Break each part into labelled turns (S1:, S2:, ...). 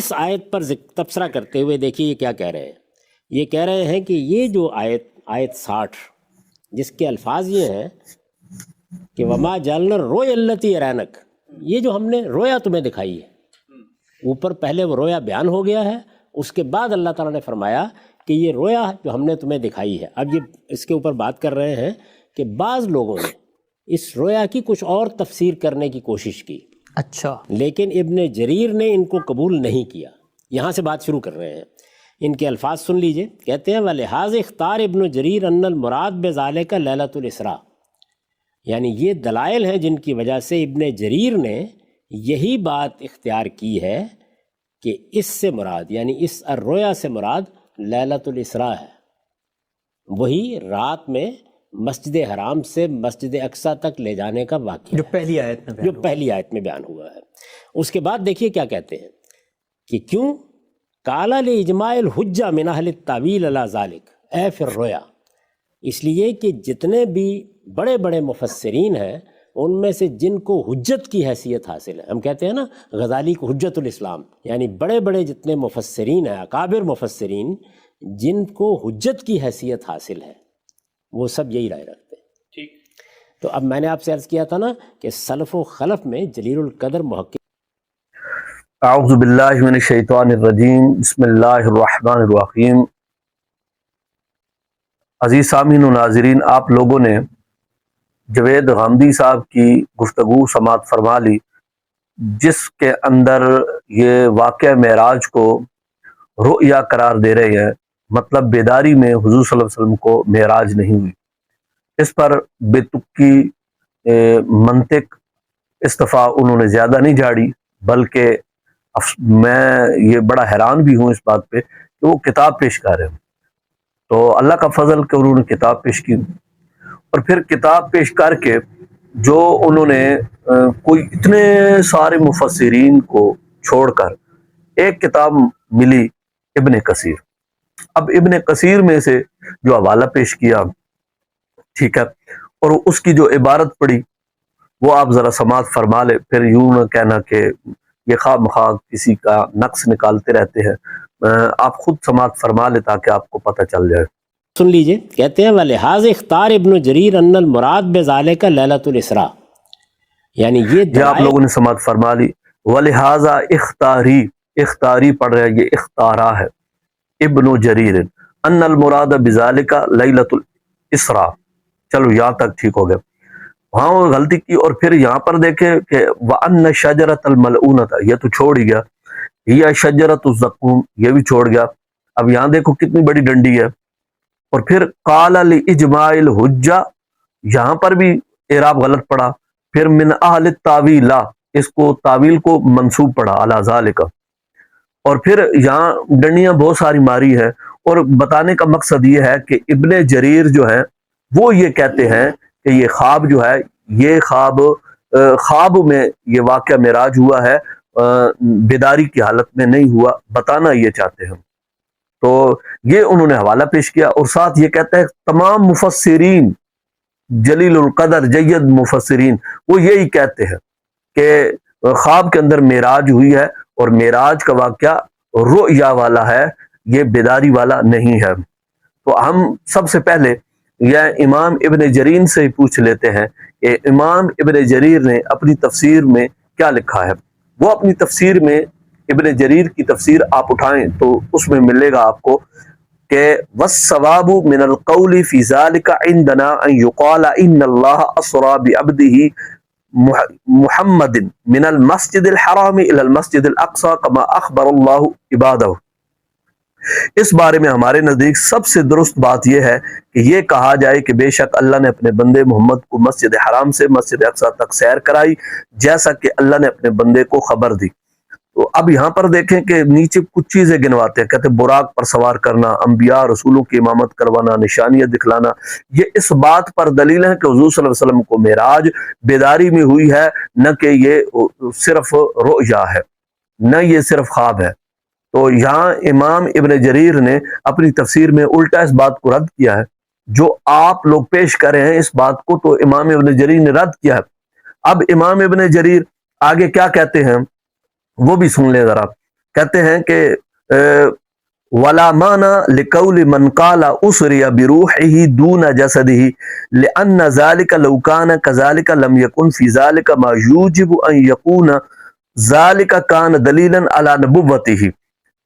S1: اس آیت پر تبصرہ کرتے ہوئے دیکھیے یہ کیا کہہ رہے ہیں. یہ کہہ رہے ہیں کہ یہ جو آیت 60 جس کے الفاظ یہ ہیں کہ وما جعلنا الرؤیا التي ارینک، یہ جو ہم نے رویا تمہیں دکھائی ہے، اوپر پہلے وہ رویا بیان ہو گیا ہے، اس کے بعد اللہ تعالیٰ نے فرمایا کہ یہ رویا جو ہم نے تمہیں دکھائی ہے. اب یہ اس کے اوپر بات کر رہے ہیں کہ بعض لوگوں نے اس رویا کی کچھ اور تفسیر کرنے کی کوشش کی،
S2: اچھا،
S1: لیکن ابن جریر نے ان کو قبول نہیں کیا. یہاں سے بات شروع کر رہے ہیں. ان کے الفاظ سن لیجئے. کہتے ہیں وَلِحَاظِ اختار ابن جریر ان المراد بذالک لیلۃ الاسراء، یعنی یہ دلائل ہیں جن کی وجہ سے ابن جریر نے یہی بات اختیار کی ہے کہ اس سے مراد یعنی اس الرؤیا سے مراد لیلۃ الاسراء ہے، وہی رات میں مسجد حرام سے مسجد اقصیٰ تک لے جانے کا واقعہ
S2: جو پہلی آیت میں
S1: جو پہلی آیت میں بیان ہوا ہے. اس کے بعد دیکھیے کیا کہتے ہیں کہ کیوں قال لاجماع الحجہ من اہل التاویل علی ذالک اے فی الرؤیا، اس لیے کہ جتنے بھی بڑے بڑے مفسرین ہیں ان میں سے جن کو حجت کی حیثیت حاصل ہے، ہم کہتے ہیں نا غزالی کو حجت الاسلام، یعنی بڑے بڑے جتنے مفسرین ہیں، اکابر مفسرین جن کو حجت کی حیثیت حاصل ہے، وہ سب یہی رائے رکھتے ہیں.
S2: ٹھیک.
S1: تو اب میں نے آپ سے عرض کیا تھا نا کہ سلف و خلف میں جلیل القدر محقق.
S3: اعوذ باللہ من الشیطان الرجیم، بسم اللہ الرحمن الرحیم. عزیز سامعین و ناظرین، آپ لوگوں نے جوید غامدی صاحب کی گفتگو سماعت فرما لی، جس کے اندر یہ واقعہ معراج کو رؤیا قرار دے رہے ہیں. مطلب بیداری میں حضور صلی اللہ علیہ وسلم کو معراج نہیں ہوئی. اس پر بے تکی منطق استفاء انہوں نے زیادہ نہیں جھاڑی، بلکہ میں یہ بڑا حیران بھی ہوں اس بات پہ کہ وہ کتاب پیش کر رہے ہیں. تو اللہ کا فضل کہ انہوں نے کتاب پیش کی، اور پھر کتاب پیش کر کے جو انہوں نے کوئی اتنے سارے مفسرین کو چھوڑ کر ایک کتاب ملی ابن کثیر. اب ابن کثیر میں سے جو حوالہ پیش کیا، ٹھیک ہے، اور اس کی جو عبارت پڑھی وہ آپ ذرا سماعت فرما لے، پھر یوں نہ کہنا کہ یہ خواہ مخواہ کسی کا نقص نکالتے رہتے ہیں. آپ خود سماعت فرما لے تاکہ آپ کو پتہ چل جائے.
S1: سن لیجئے. کہتے ہیں وَلِحَاظِ اختار ابن جریر ان المراد بذالک لیلۃ الاسراء، یعنی یہ
S3: آپ لوگوں نے سماعت فرما لی. وَلِحَاظَ اختاری پڑھ رہے ہیں، یہ اختارا ہے. ابن جریر ان المراد بذالک لیلۃ الاسراء، چلو یہاں تک ٹھیک ہو گیا. وہاں وہ غلطی کی، اور پھر یہاں پر دیکھیں کہ وَأَنَّ شَجَرَةَ الْمَلْعُونَةَ، یہ تو چھوڑ ہی گیا. یہ شجرۃ الزقوم، یہ بھی چھوڑ گیا. اب یہاں دیکھو کتنی بڑی ڈنڈی ہے. اور پھر قال لإجماع الحجہ، یہاں پر بھی اعراب غلط پڑا. پھر من اہل التاویل، اس کو تاویل کو منصوب پڑا علی ذالک. اور پھر یہاں ڈنڈیاں بہت ساری ماری ہیں، اور بتانے کا مقصد یہ ہے کہ ابن جریر جو ہے وہ یہ کہتے ہیں کہ یہ خواب جو ہے، یہ خواب میں یہ واقعہ معراج ہوا ہے، بیداری کی حالت میں نہیں ہوا، بتانا یہ چاہتے ہیں. تو یہ انہوں نے حوالہ پیش کیا، اور ساتھ یہ کہتا ہے تمام مفسرین جلیل القدر جید مفسرین وہ یہی کہتے ہیں کہ خواب کے اندر معراج ہوئی ہے، اور معراج کا واقعہ رؤیا والا ہے، یہ بیداری والا نہیں ہے. تو ہم سب سے پہلے یہ امام ابن جریر سے پوچھ لیتے ہیں کہ امام ابن جریر نے اپنی تفسیر میں کیا لکھا ہے. وہ اپنی تفسیر میں ابن جریر کی تفسیر آپ اٹھائیں تو اس میں ملے گا آپ کو کہ والصواب من القول فی ذلک عندنا ان یقال ان اللہ اسری بعبدہ محمد من المسجد الحرام الى المسجد الاقصى كما اخبر اللہ عبادہ. اس بارے میں ہمارے نزدیک سب سے درست بات یہ ہے کہ یہ کہا جائے کہ بے شک اللہ نے اپنے بندے محمد کو مسجد حرام سے مسجد اقصیٰ تک سیر کرائی، جیسا کہ اللہ نے اپنے بندے کو خبر دی. تو اب یہاں پر دیکھیں کہ نیچے کچھ چیزیں گنواتے ہیں، کہتے ہیں براق پر سوار کرنا، انبیاء رسولوں کی امامت کروانا، نشانیاں دکھلانا. یہ اس بات پر دلیل ہے کہ حضور صلی اللہ علیہ وسلم کو معراج بیداری میں ہوئی ہے، نہ کہ یہ صرف رؤیا ہے، نہ یہ صرف خواب ہے. تو یہاں امام ابن جریر نے اپنی تفسیر میں الٹا اس بات کو رد کیا ہے. جو آپ لوگ پیش کر رہے ہیں اس بات کو تو امام ابن جریر نے رد کیا ہے. اب امام ابن جریر آگے کیا کہتے ہیں وہ بھی سن لیں ذرا. کہتے ہیں کہ ولا مانا لقول من قال اسری بروحه دون جسده لان ذلك لو كان كذلك لم يكن في ذلك ما يوجب ان يكون ذلك كان دلیلا على نبوته.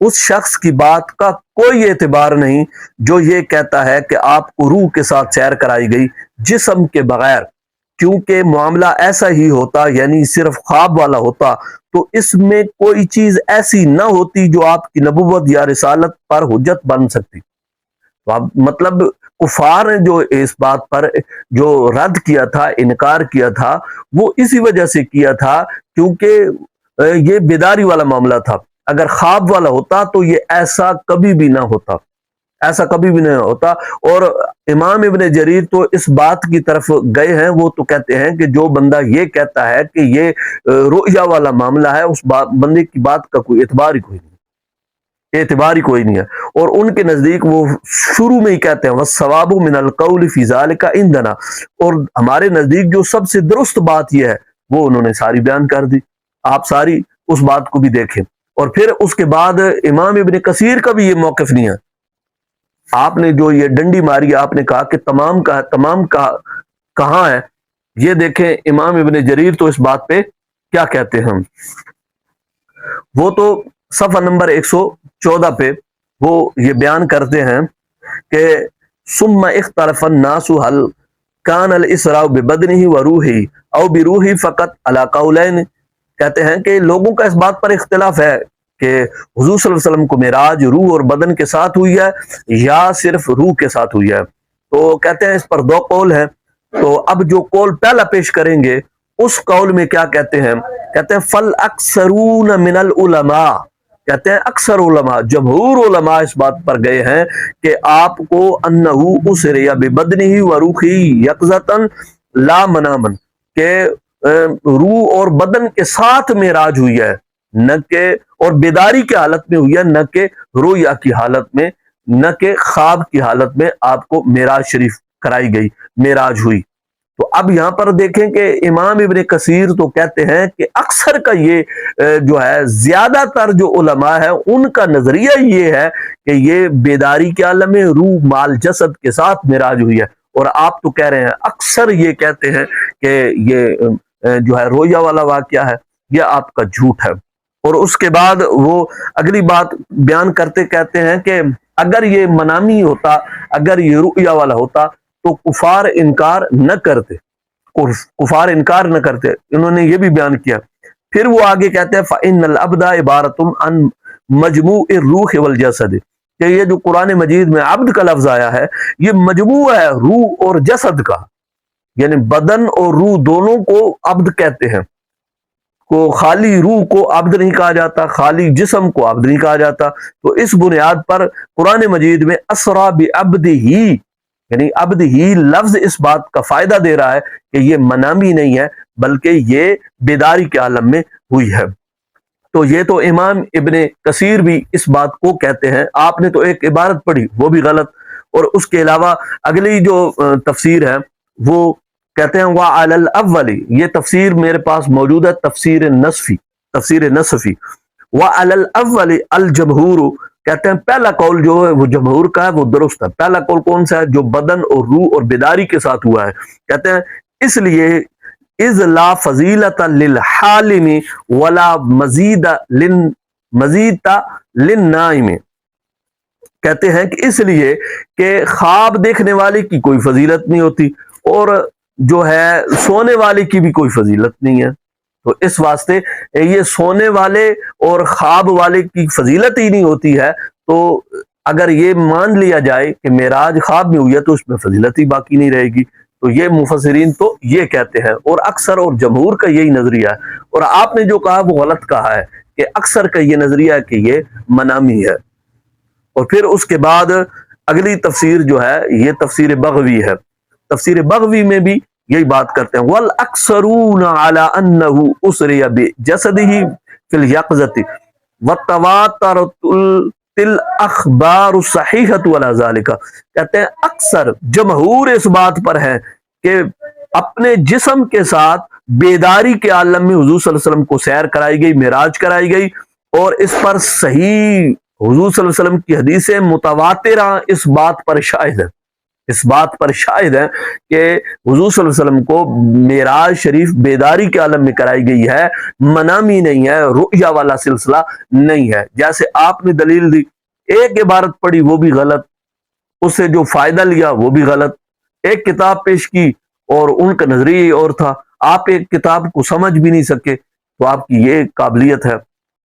S3: اس شخص کی بات کا کوئی اعتبار نہیں جو یہ کہتا ہے کہ آپ کو روح کے ساتھ سیر کرائی گئی جسم کے بغیر، کیونکہ معاملہ ایسا ہی ہوتا، یعنی صرف خواب والا ہوتا تو اس میں کوئی چیز ایسی نہ ہوتی جو آپ کی نبوت یا رسالت پر حجت بن سکتی. مطلب کفار نے جو اس بات پر جو رد کیا تھا، انکار کیا تھا، وہ اسی وجہ سے کیا تھا کیونکہ یہ بیداری والا معاملہ تھا. اگر خواب والا ہوتا تو یہ ایسا کبھی بھی نہ ہوتا، ایسا کبھی بھی نہیں ہوتا. اور امام ابن جریر تو اس بات کی طرف گئے ہیں، وہ تو کہتے ہیں کہ جو بندہ یہ کہتا ہے کہ یہ رؤیا والا معاملہ ہے، اس بندے کی بات کا کوئی اعتبار ہی کوئی نہیں ہے. اور ان کے نزدیک وہ شروع میں ہی کہتے ہیں وَالصَّوَابُ مِنَ الْقَوْلِ فِي ذَلِكَ عِنْدَنَا، اور ہمارے نزدیک جو سب سے درست بات یہ ہے وہ انہوں نے ساری بیان کر دی. آپ ساری اس بات کو بھی دیکھیں. اور پھر اس کے بعد امام ابن کثیر کا بھی یہ موقف نہیں ہے. آپ نے جو یہ ڈنڈی ماری، آپ نے کہا کہ تمام کہاں ہے، یہ دیکھیں امام ابن جریر تو اس بات پہ کیا کہتے ہیں. وہ تو صفحہ نمبر 114 پہ وہ یہ بیان کرتے ہیں کہ ثم اختلف الناس هل كان الاسراء ببدنه وروحه او بروحه فقط على قولين. کہتے ہیں کہ لوگوں کا اس بات پر اختلاف ہے کہ حضور صلی اللہ علیہ وسلم کو معراج روح اور بدن کے ساتھ ہوئی ہے یا صرف روح کے ساتھ ہوئی ہے. تو کہتے ہیں اس پر دو قول ہیں. تو اب جو قول پہلا پیش کریں گے اس قول میں کیا کہتے ہیں، کہتے ہیں فَالْأَكْثَرُونَ مِنَ الْعُلَمَاء، کہتے ہیں اکثر علماء، جمہور علماء اس بات پر گئے ہیں کہ آپ کو أَنَّهُ أُسْرِيَ بِبَدْنِهِ وَرُوحِهِ يَقْظَةً لَا مَنَامًا، کہ روح اور بدن کے ساتھ معراج ہوئی ہے، نہ کہ اور بیداری کی حالت میں ہوئی ہے، نہ کہ رویا کی حالت میں، نہ کہ خواب کی حالت میں آپ کو معراج شریف کرائی گئی، معراج ہوئی. تو اب یہاں پر دیکھیں کہ امام ابن کثیر تو کہتے ہیں کہ اکثر کا یہ جو ہے زیادہ تر جو علماء ہے ان کا نظریہ یہ ہے کہ یہ بیداری کے عالم میں روح مال جسد کے ساتھ معراج ہوئی ہے. اور آپ تو کہہ رہے ہیں اکثر یہ کہتے ہیں کہ یہ جو ہے رویا والا واقعہ ہے، یہ آپ کا جھوٹ ہے. اور اس کے بعد وہ اگلی بات بیان کرتے کہتے ہیں کہ اگر یہ منامی ہوتا، اگر یہ رؤیا والا ہوتا تو کفار انکار نہ کرتے، انہوں نے یہ بھی بیان کیا. پھر وہ آگے کہتے ہیں فَإِنَّ الْعَبْدَ عِبَارَةٌ عَنْ مَجْمُوعِ الرُّوحِ وَالْجَسَدِ، کہ یہ جو قرآن مجید میں عبد کا لفظ آیا ہے یہ مجموعہ ہے روح اور جسد کا، یعنی بدن اور روح دونوں کو عبد کہتے ہیں. کو خالی روح کو عبد نہیں کہا جاتا، خالی جسم کو عبد نہیں کہا جاتا. تو اس بنیاد پر قرآن مجید میں اسرا بعبدہ، یعنی عبد ہی لفظ اس بات کا فائدہ دے رہا ہے کہ یہ منامی نہیں ہے بلکہ یہ بیداری کے عالم میں ہوئی ہے. تو یہ تو امام ابن کثیر بھی اس بات کو کہتے ہیں. آپ نے تو ایک عبارت پڑھی وہ بھی غلط. اور اس کے علاوہ اگلی جو تفسیر ہے وہ کہتے ہیں وَعَلَى الْأَوَّلِ، یہ تفسیر میرے پاس موجود ہے، تفسیر نصفی وَعَلَى الْأَوَّلِ الْجَمْهُورُ، کہتے ہیں پہلا قول جو ہے وہ جمہور کا ہے، وہ درست ہے. پہلا قول کون سا ہے؟ جو بدن اور روح اور بیداری کے ساتھ ہوا ہے. کہتے ہیں اس لیے اذ لا فضیلت للحالم ولا مزید للنائم، کہتے ہیں کہ اس لیے کہ خواب دیکھنے والے کی کوئی فضیلت نہیں ہوتی اور جو ہے سونے والے کی بھی کوئی فضیلت نہیں ہے. تو اس واسطے یہ سونے والے اور خواب والے کی فضیلت ہی نہیں ہوتی ہے. تو اگر یہ مان لیا جائے کہ معراج خواب میں ہوئی ہے تو اس میں فضیلت ہی باقی نہیں رہے گی. تو یہ مفسرین تو یہ کہتے ہیں اور اکثر اور جمہور کا یہی نظریہ ہے. اور آپ نے جو کہا وہ غلط کہا ہے کہ اکثر کا یہ نظریہ ہے کہ یہ منامی ہے. اور پھر اس کے بعد اگلی تفسیر جو ہے یہ تفسیر بغوی ہے. تفسیر بغوی میں بھی یہی بات کرتے ہیں وَالْأَكْثَرُونَ عَلَىٰ أَنَّهُ أُسْرِيَ بِجَسَدِهِ فِي الْيَقْظَةِ وَالتَّوَاتَرَتِ الْأَخْبَارُ الصَّحِيحَةُ عَلَىٰ ذَلِكَ، کہتے ہیں اکثر جمہور اس بات پر ہے کہ اپنے جسم کے ساتھ بیداری کے عالم میں حضور صلی اللہ علیہ وسلم کو سیر کرائی گئی، معراج کرائی گئی. اور اس پر صحیح حضور صلی اللہ علیہ وسلم کی حدیثیں متواترہ اس بات پر شاہد ہے، اس بات پر شاہد ہے کہ حضور صلی اللہ علیہ وسلم کو معراج شریف بیداری کے عالم میں کرائی گئی ہے، منامی نہیں ہے، رؤیا والا سلسلہ نہیں ہے۔ جیسے آپ نے دلیل دی، ایک عبارت پڑھی وہ بھی غلط، اس سے جو فائدہ لیا وہ بھی غلط، ایک کتاب پیش کی اور ان کا نظریہ اور تھا، آپ ایک کتاب کو سمجھ بھی نہیں سکے، تو آپ کی یہ قابلیت ہے